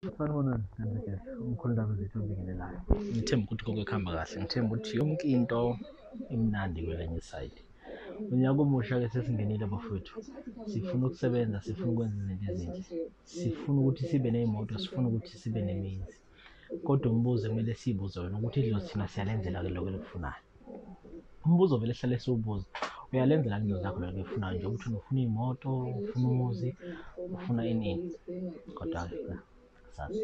Sanibonani Ngiwuhlanya, umkhulu ndaba zethu obingelelayo. Ngithemba ukuthi konke kuhamba kahle, ngithemba ukuthi yonke into imnandi kwelenye isayidi. Unyaka omusha-ke sesingenile bafowethu, sifuna ukusebenza, sifuna ukwenza izinto ezinhle, sifuna ukuthi sibe ney'moto, sifuna ukuthi sibe nemizi. Kodwa umbuzo ekumele siyibuze wena ukuthi idlozi thina siyalenzela-ke lokho elikufunayo. Umbuzo vele sihlale siwubuza, uyalenzela idlozi lakho lokho elifunayo nje ukuthi ufuna iy'moto, ufuna umuzi, ufuna ini. Kodwa-ke asazi.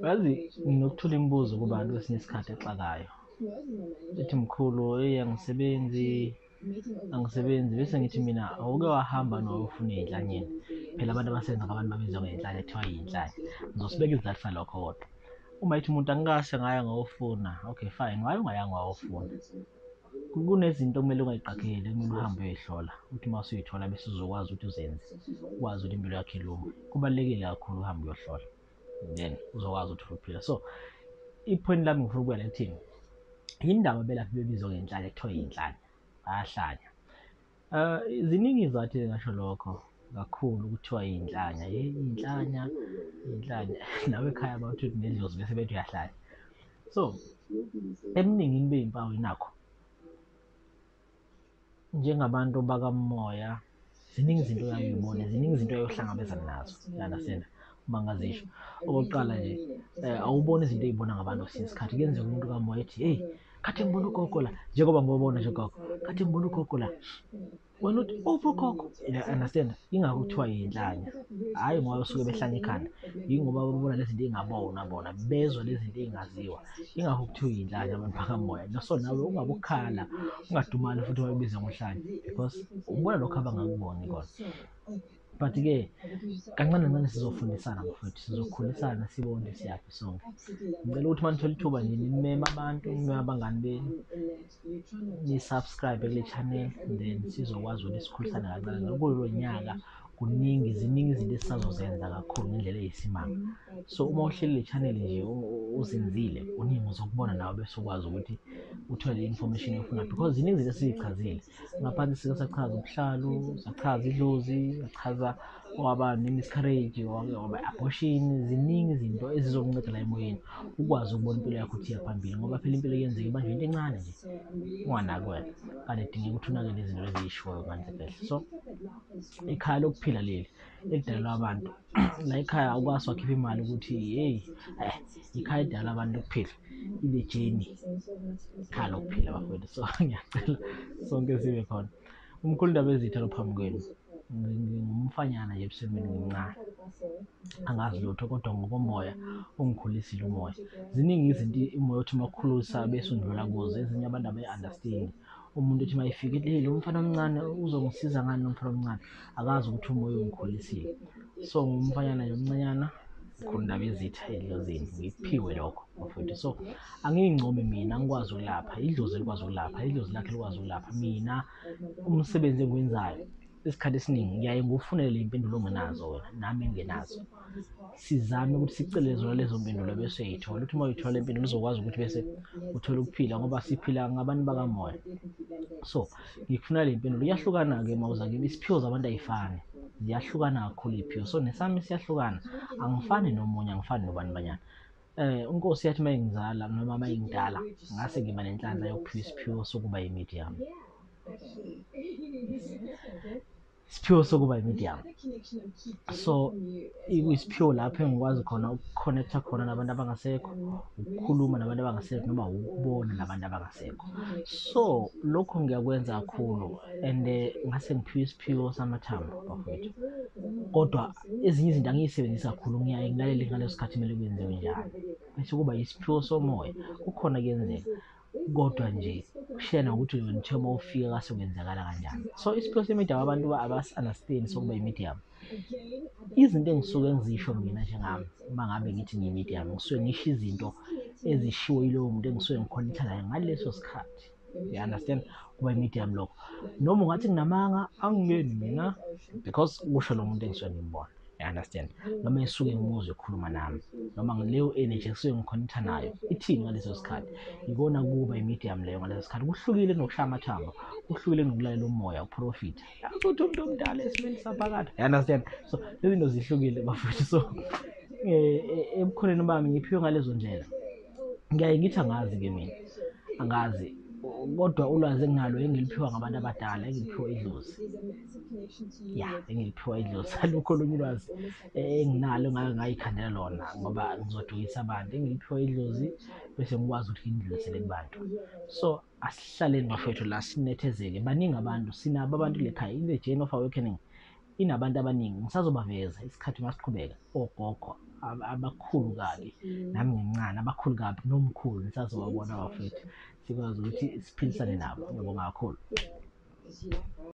Yazi nginokuthula imibuzo kubantu kwesinye isikhathi exakayo. Ethi mkhulu, angisebenzi bese ngithi mina awuke wahamba nowayofuna ey'nhlanyeni. Phela abantu abasebenza ngabantu babizwa ngey'nhlanya kuthiwa iy'nhlanya. Ngizosibeka isizathu salokho kodwa. Uma yithi umuntu angikase ngaya ngawofuna, okay fine, why ungayanga wawofuna? Kunezinto okumele ungayiqapheli, ekumele uhambe uyoy'hlola uthi uma usuyithola bese uzokwazi ukuthi uzenze, ukwazi ukuthi impilo yakho ilume. Kubalulekile kakhulu uhambe uyohlola, then uzokwazi ukuthi uphila. So iphoyinti lami ngifuna ukubuya lithini, yini ndaba belaphi bebizwa ngenhlanya kuthiwa iy'nhlanya, bayahlanya. Ziningi izathu ezingasho lokho kakhulu kuthiwa iy'nhlanya, iy'nhlanya, iy'nhlanya nawe ekhaya bathi nedlozi bese bethi uyahlanya. So eminingini bey'mpawu inakho njengabantu bakamoya, ziningi izinto oyaye uy'bone, ziningi izinto oyaye uhlangabezane nazo, you-understand, uma ngazisho. Okokuqala nje, awuboni izinto ey'bona ngabantu kwesinye isikhathi. Kuyenzeka umuntu kamoya ethi, heyi, khathi ngibona ugogo la, njengoba ngibona nje ugogo, khathi ngibona ugogo la, wena uthi uphi ugogo, you-understand. Yingakho kuthiwa iy'nhlanya, hhayi ngoba basuke behlanya ikhanda, yingoba babona lezi zinto ey'ngabonwa bona, bezwa lezi zinto ey'ngaziwa. Yingakho kuthiwa iy'nhlanya abantu bakamoya. So nawe ungabe ukhala, ungadumali futhi wayibiza ngohlanya because ubona lokho abangakuboni kona. But-ke kancane kancane sizofundisana bafowethu, sizokhulisana sibone ukuthi siyaphi sonke. Ngicela ukuthi uma nithola ithuba nje nimeme abantu, nimeme abangani benu, ni-subscribe kule channel, then sizokwazi ukuthi sikhulisane kancane kancane. Kulo nyaka ziningi izinto esisazozenza kakhulu ngendlela eyisimanga. So uma uhleli le channel nje uzinzile, kuningi uzokubona nawe bese ukwazi ukuthi uthole le information oyifunayo because ziningi izinto esiyichazile ngaphansi. Sike sachaza ubuhlalu, sachaza idlozi, sachaza miscarriage, abortion. Ziningi izinto ezizokunceda la emoyeni ukwazi ukubona impilo yakho ukuthi iya phambili, ngoba phela impilo yenzeka ibanjwe into encane nje, unganaki wena, kanti idingeka ukuthi unake lezi zinto eziyishoyo ngandle kahle. So ikhaya lokuphila leli elidalelwa abantu la ekhaya awukwazi wakhipha imali ukuthi hey, ikhaya elidalelwa abantu lokuphila, ile jeni, ikhaya lokuphila bafowethu. So ngiyacela sonke sibe khona. Umkhulu ndaba ezitha phambi kwenu, ngingumfanyana nje ebusweni beni, ngimncane, angazi lutho, kodwa ngokomoya ungikhulisile umoya. Ziningi izinto umoya othi uma kukhulisa bese undlula kuzo, ezinye abantu abayi-understand. Umuntu ethi uma efika ethi, hey, lo mfana omncane uzongisiza ngani lo mfana omncane, akazi ukuthi umoya ungikhulisile. So ngumfanyana nje omncanyana, mkhulu ndaba ezitha edlozini, ngikuphiwe lokho bafowethu. So angiy'ncome mina, angikwazi ukulapha, idlozi elikwazi ukulapha, idlozi lakhe likwazi ukulapha. Mina umsebenzi engiwenzayo isikhathi esiningi ngiyaye ngiwufunele iy'mpendulo ongenazo wena, nami engenazo. Sizame ukuthi sicele zona lezo mpendulo bese uyayithola, uthi uma uyithola impendulo uzokwazi ukuthi bese uthole ukuphila, ngoba siphila ngabantu bakamoya. So ngikufunela le mpendulo. Iyahlukana-ke mawuza kimi, isiphiwo zabantu ayifani, ziyahlukana kakhulu iy'phiwo. So nesami siyahlukana, angifani nomunye, angifani nobani banyana. Unkosi yathi uma ingizala noma uma ingidala ngase ngiba nenhlanhla yokuphiwa isiphiwo sokuba yi-medium, isiphiwo sokuba yi-medium. So ikuyisiphiwo lapho engikwazi khona ukukhonektha khona nabantu abangasekho, ukukhuluma nabantu abangasekho, noma ukubona nabantu abangasekho. So lokho ngiyakwenza kakhulu and ngase ngiphiwe isiphiwo samathambo bafowethu, kodwa ezinye izinto angiy'sebenzisi kakhulu, ngiyaye ngilalele ngaleso sikhathi kumele kwenziwe njalo. Bese kuba isiphiwo somoya, kukhona kuyenzeka, kodwa nje kushaya nokuthi wena uthe uma ufika kase kwenzakala kanjani. So isiphiwo se-medium abantu abasi-understand sokuba yi-medium. Izinto engisuke ngizisho mina njengami uma ngabe ngithi ngiyi-medium, ngisuke ngisho izinto ezishiwo yilowo muntu engisuke ngikhonektha naye ngaleso sikhathi, you understand, kuba yi-medium lokho. Noma ungathi nginamanga, angingeni mina because kusho lo muntu engisuke ngimbona. understand, noma esuke ngimuzwe ekhuluma nami, noma leyo energy esuke ngiconnecta nayo ithini ngaleso sikhathi. Ikona kuba i-medium leyo ngaleso sikhathi. Kuhlukile kunokushaya amathambo, kuhlukile kunokulalela umoya, ukuprofitha. Yazi ukuthi umuntu omdala esimeni saphakade, you understand. So lezi zinto zihlukile bafowethu. So ebukhoneni bami ngiphiwe ngalezo ndlela, ngiyaye ngithi angazi-ke mina, angazi, kodwa ulwazi enginalo engiliphiwa ngabantu abadala, engiliphiwa idlozi, ya, engiliphiwa idlozi. Alukho olunye ulwazi enginalo engake ngayikhandela lona ngoba ngizodukisa abantu. Engiliphiwa idlozi bese ngikwazi ukuthi ngindlulisele kubantu. So asihlaleni bafowethu la, sinethezeke. Baningi abantu, sinabo abantu lekhaya. In the journey of awakening inabantu abaningi, ngisazobaveza isikhathi masiqhubeka. Ogogo abakhulu kabi, nami ngincane, abakhulu kabi nomkhulu, nisazobabona bafowethu, sikwazi ukuthi siphilisane nabo. Ngiyabonga kakhulu.